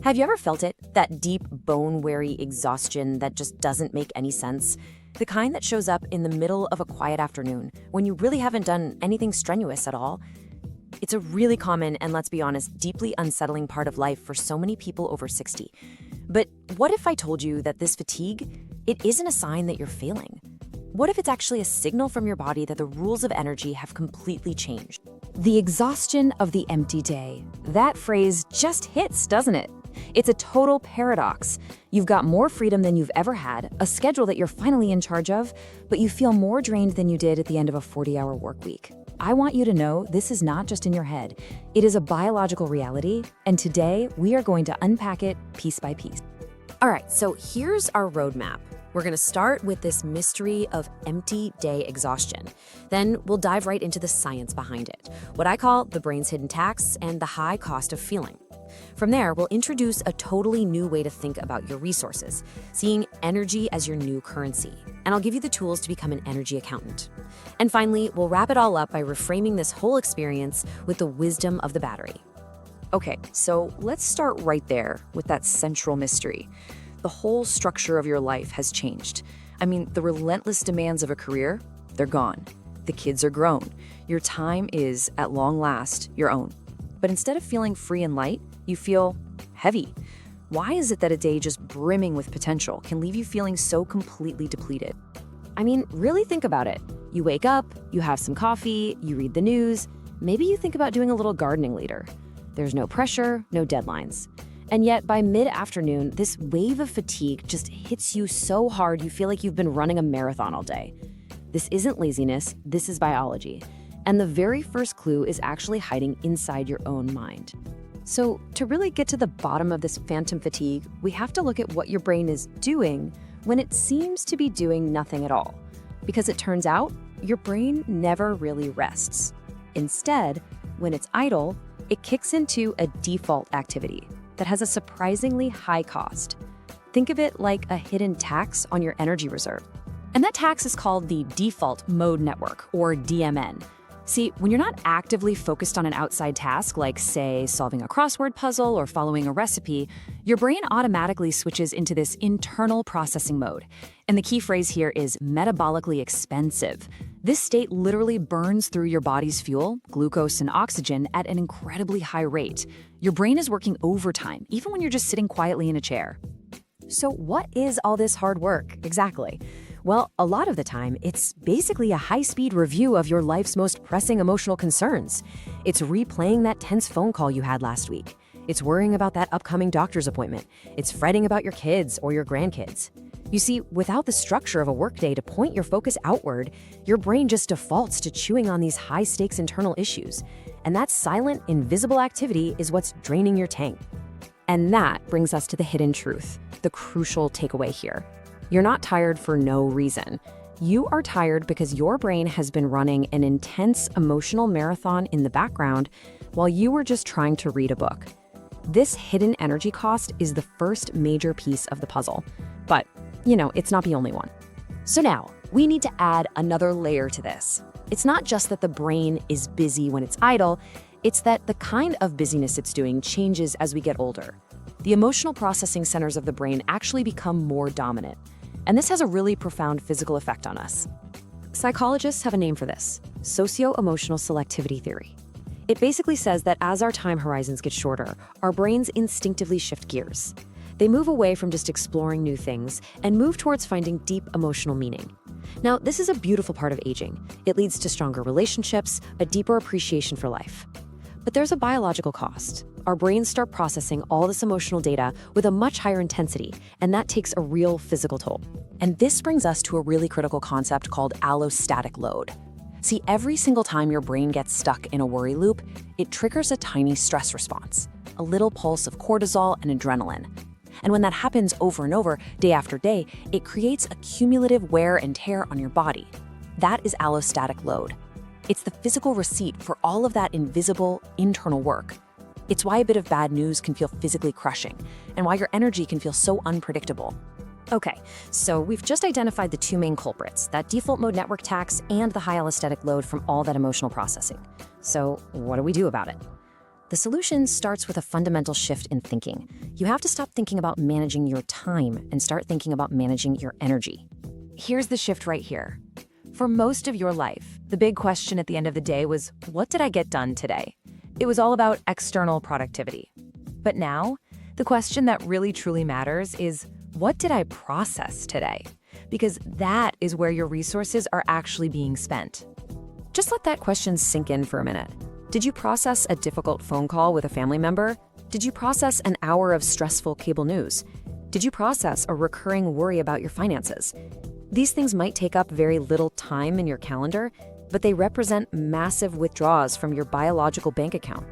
Have you ever felt it? That deep, bone-weary exhaustion that just doesn't make any sense? The kind that shows up in the middle of a quiet afternoon, when you really haven't done anything strenuous at all? It's a really common and, let's be honest, deeply unsettling part of life for so many people over 60. But what if I told you that this fatigue, it isn't a sign that you're failing? What if it's actually a signal from your body that the rules of energy have completely changed? The exhaustion of the empty day. That phrase just hits, doesn't it? It's a total paradox. You've got more freedom than you've ever had, a schedule that you're finally in charge of, but you feel more drained than you did at the end of a 40-hour work week. I want you to know this is not just in your head. It is a biological reality, and today we are going to unpack it piece by piece. All right, so here's our roadmap. We're going to start with this mystery of empty day exhaustion. Then we'll dive right into the science behind it, what I call the brain's hidden tax and the high cost of feeling. From there, we'll introduce a totally new way to think about your resources, seeing energy as your new currency. And I'll give you the tools to become an energy accountant. And finally, we'll wrap it all up by reframing this whole experience with the wisdom of the battery. Okay, so let's start right there with that central mystery. The whole structure of your life has changed. I mean, the relentless demands of a career, they're gone. The kids are grown. Your time is, at long last, your own. But instead of feeling free and light, you feel heavy. Why is it that a day just brimming with potential can leave you feeling so completely depleted? I mean, really think about it. You wake up, you have some coffee, you read the news, maybe you think about doing a little gardening later. There's no pressure, no deadlines. And yet, by mid-afternoon, this wave of fatigue just hits you so hard you feel like you've been running a marathon all day. This isn't laziness, this is biology. And the very first clue is actually hiding inside your own mind. So, to really get to the bottom of this phantom fatigue, we have to look at what your brain is doing when it seems to be doing nothing at all. Because it turns out, your brain never really rests. Instead, when it's idle, it kicks into a default activity that has a surprisingly high cost. Think of it like a hidden tax on your energy reserve. And that tax is called the default mode network, or DMN. See, when you're not actively focused on an outside task, like, say, solving a crossword puzzle or following a recipe, your brain automatically switches into this internal processing mode. And the key phrase here is metabolically expensive. This state literally burns through your body's fuel, glucose and oxygen, at an incredibly high rate. Your brain is working overtime, even when you're just sitting quietly in a chair. So what is all this hard work, exactly? Well, a lot of the time, it's basically a high-speed review of your life's most pressing emotional concerns. It's replaying that tense phone call you had last week. It's worrying about that upcoming doctor's appointment. It's fretting about your kids or your grandkids. You see, without the structure of a workday to point your focus outward, your brain just defaults to chewing on these high-stakes internal issues. And that silent, invisible activity is what's draining your tank. And that brings us to the hidden truth, the crucial takeaway here. You're not tired for no reason. You are tired because your brain has been running an intense emotional marathon in the background while you were just trying to read a book. This hidden energy cost is the first major piece of the puzzle. But, it's not the only one. So now, we need to add another layer to this. It's not just that the brain is busy when it's idle, it's that the kind of busyness it's doing changes as we get older. The emotional processing centers of the brain actually become more dominant. And this has a really profound physical effect on us. Psychologists have a name for this: socio-emotional selectivity theory. It basically says that as our time horizons get shorter, our brains instinctively shift gears. They move away from just exploring new things and move towards finding deep emotional meaning. Now, this is a beautiful part of aging. It leads to stronger relationships, a deeper appreciation for life. But there's a biological cost. Our brains start processing all this emotional data with a much higher intensity, and that takes a real physical toll. And this brings us to a really critical concept called allostatic load. See, every single time your brain gets stuck in a worry loop, it triggers a tiny stress response, a little pulse of cortisol and adrenaline. And when that happens over and over, day after day, it creates a cumulative wear and tear on your body. That is allostatic load. It's the physical receipt for all of that invisible, internal work. It's why a bit of bad news can feel physically crushing, and why your energy can feel so unpredictable. Okay, so we've just identified the two main culprits, that default mode network tax and the high allostatic load from all that emotional processing. So what do we do about it? The solution starts with a fundamental shift in thinking. You have to stop thinking about managing your time and start thinking about managing your energy. Here's the shift right here. For most of your life, the big question at the end of the day was, what did I get done today? It was all about external productivity. But now, the question that really truly matters is, what did I process today? Because that is where your resources are actually being spent. Just let that question sink in for a minute. Did you process a difficult phone call with a family member? Did you process an hour of stressful cable news? Did you process a recurring worry about your finances? These things might take up very little time in your calendar, but they represent massive withdrawals from your biological bank account.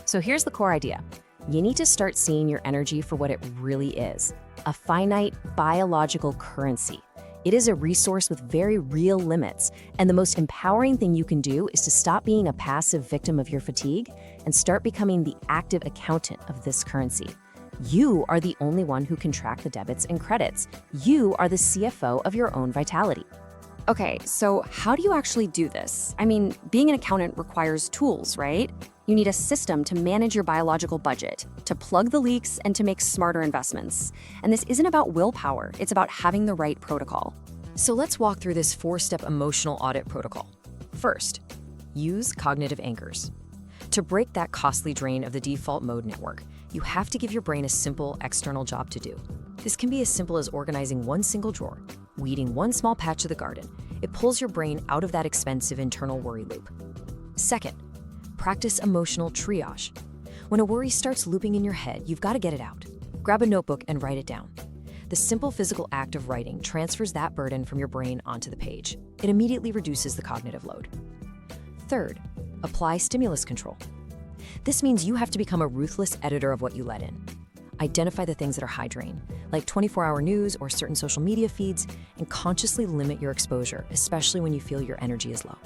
So here's the core idea. You need to start seeing your energy for what it really is, a finite biological currency. It is a resource with very real limits, and the most empowering thing you can do is to stop being a passive victim of your fatigue and start becoming the active accountant of this currency. You are the only one who can track the debits and credits. You are the CFO of your own vitality. Okay, so how do you actually do this? I mean, being an accountant requires tools, right? You need a system to manage your biological budget, to plug the leaks, and to make smarter investments. And this isn't about willpower, it's about having the right protocol. So let's walk through this 4-step emotional audit protocol. First, use cognitive anchors. To break that costly drain of the default mode network, you have to give your brain a simple external job to do. This can be as simple as organizing one single drawer, weeding one small patch of the garden. It pulls your brain out of that expensive internal worry loop. Second, practice emotional triage. When a worry starts looping in your head, you've got to get it out. Grab a notebook and write it down. The simple physical act of writing transfers that burden from your brain onto the page. It immediately reduces the cognitive load. Third, apply stimulus control. This means you have to become a ruthless editor of what you let in. Identify the things that are high drain, like 24-hour news or certain social media feeds, and consciously limit your exposure, especially when you feel your energy is low.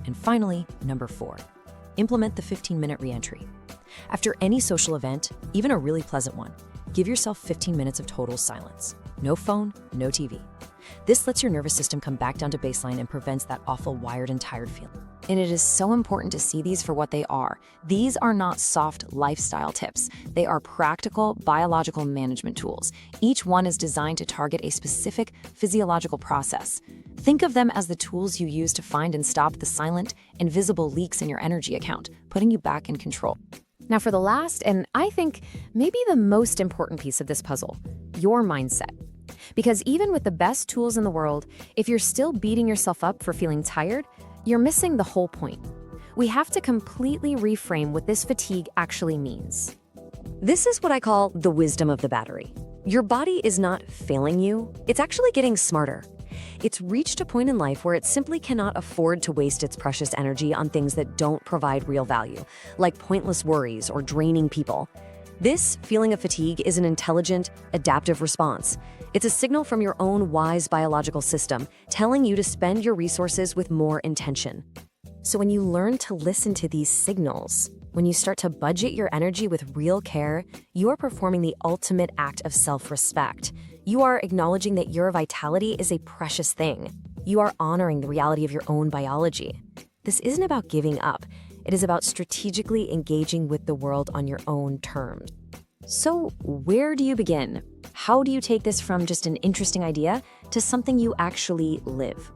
And finally, number 4, implement the 15-minute reentry. After any social event, even a really pleasant one, give yourself 15 minutes of total silence. No phone, no TV. This lets your nervous system come back down to baseline and prevents that awful wired and tired feeling. And it is so important to see these for what they are. These are not soft lifestyle tips. They are practical biological management tools. Each one is designed to target a specific physiological process. Think of them as the tools you use to find and stop the silent, invisible leaks in your energy account, putting you back in control. Now for the last, and I think maybe the most important piece of this puzzle, your mindset. Because even with the best tools in the world, if you're still beating yourself up for feeling tired, you're missing the whole point. We have to completely reframe what this fatigue actually means. This is what I call the wisdom of the battery. Your body is not failing you, it's actually getting smarter. It's reached a point in life where it simply cannot afford to waste its precious energy on things that don't provide real value, like pointless worries or draining people. This feeling of fatigue is an intelligent, adaptive response. It's a signal from your own wise biological system telling you to spend your resources with more intention. So when you learn to listen to these signals, when you start to budget your energy with real care, you are performing the ultimate act of self-respect. You are acknowledging that your vitality is a precious thing. You are honoring the reality of your own biology. This isn't about giving up. It is about strategically engaging with the world on your own terms. So where do you begin? How do you take this from just an interesting idea to something you actually live?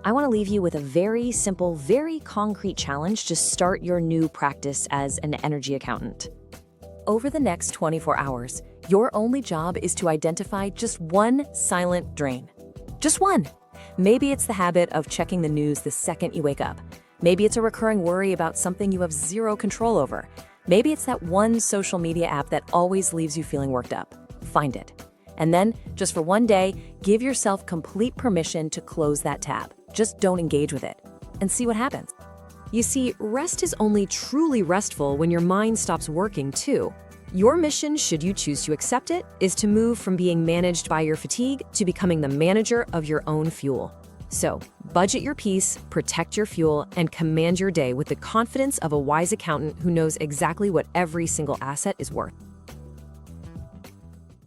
I want to leave you with a very simple, very concrete challenge to start your new practice as an energy accountant. Over the next 24 hours, your only job is to identify just one silent drain. Just one. Maybe it's the habit of checking the news the second you wake up. Maybe it's a recurring worry about something you have zero control over. Maybe it's that one social media app that always leaves you feeling worked up. Find it. And then, just for one day, give yourself complete permission to close that tab. Just don't engage with it. And see what happens. You see, rest is only truly restful when your mind stops working too. Your mission, should you choose to accept it, is to move from being managed by your fatigue to becoming the manager of your own fuel. So, budget your peace, protect your fuel, and command your day with the confidence of a wise accountant who knows exactly what every single asset is worth.